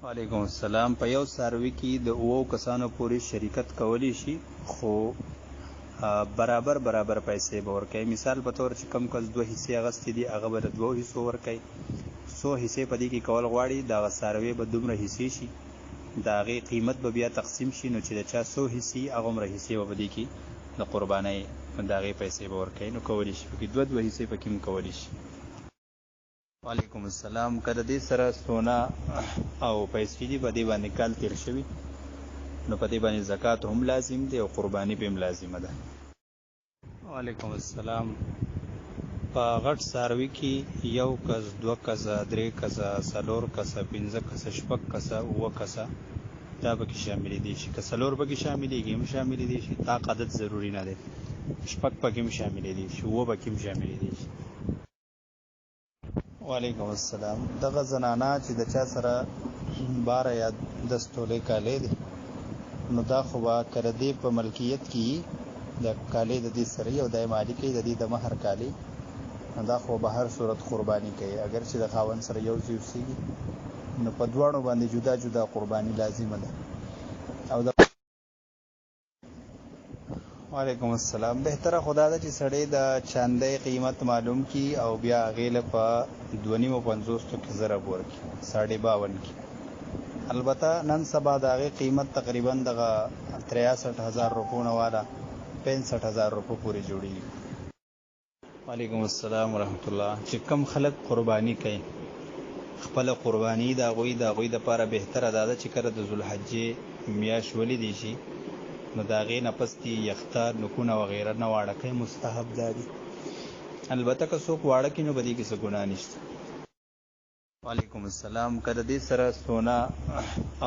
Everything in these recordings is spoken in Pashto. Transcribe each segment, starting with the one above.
وعلیکم السلام. په یو څاروي کې د اوو کسانو پورې شریکت کولی شي، خو برابر پیسې به ورکوي. مثال په طور چې کم کس 2 حصې اغستې دي، هغه به د 2 حصو ورکوي. 100 حصې په دې کې کول غواړي، دغه څاروي به دومره حصې شي، د هغې قیمت به بیا تقسیم شي، نو چې د چا 100 حصې هغومره حصې به په دې کې د قربانۍ د هغې پیسې به ورکوي. نو کولی شي پکې 2 حصې پکې هم کولی شي. وعلیکم السلام. که د دې سره سونا او پیسې دي، په دې باندې کال تیر شوي، نو په دې باندې زکات هم لازم دی او قرباني به هم لازمه ده. وعلیکم السلام. په غټ څاروي کې 1 کس، 2 کسه، 3 کسه، 4 کسه، 5 کسه، 6 کسه، 7 کسه دا پکې شامل دي شي. که 4 پکې شاملېږي هم شامل دي شي، طاق عدد ضروري نه دی. 6 پکې هم شامل دي شي، 7 پکې هم شامل دي شي. وعلیکم السلام. دغه زنانه چې د چا سره 12 یا 10 تولې کالې دي، نو دا خو به که د دې په ملکیت کې د کالې د دې سره او د مالکۍ د دې د مهر کالې، نو دا خو به هر صورت قرباني کوي. اگر چې د خاوند سره یو ځای اوسېږي، نو په دواړو باندې جدا جدا قرباني لازمه ده. او د وعلیکم السلام. بهتره خدا ده چې سړی د چاندۍ قیمت معلوم کی او بیا هغې له په 2.50 کې ضرب ورکړي، 52.5 کې. البته نن سبا د هغې قیمت تقریبا دغه 63,000 روپو نه والا 65,000 روپو پورې جوړېږي. وعلیکم السلام ورحمت الله. چې کم خلک قرباني کوي، خپله قرباني د هغوی دپاره بهتره دا ده چې کله د ذوالحجې میاشت ولیدی شي، نو د هغې نه پس دې یخته، نوکونه وغیره نه واړه کوي. مستحب دا دي. البته که څوک واړه کړي، نو په دې کې څه ګناه نشته. وعلیکم السلام. که د دې سره سونا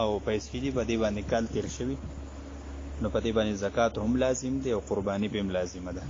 او پیسې دي، په دې باندې کال تیر شوي، نو په دې باندې زکات هم لازم دی او قرباني به هم لازمه ده.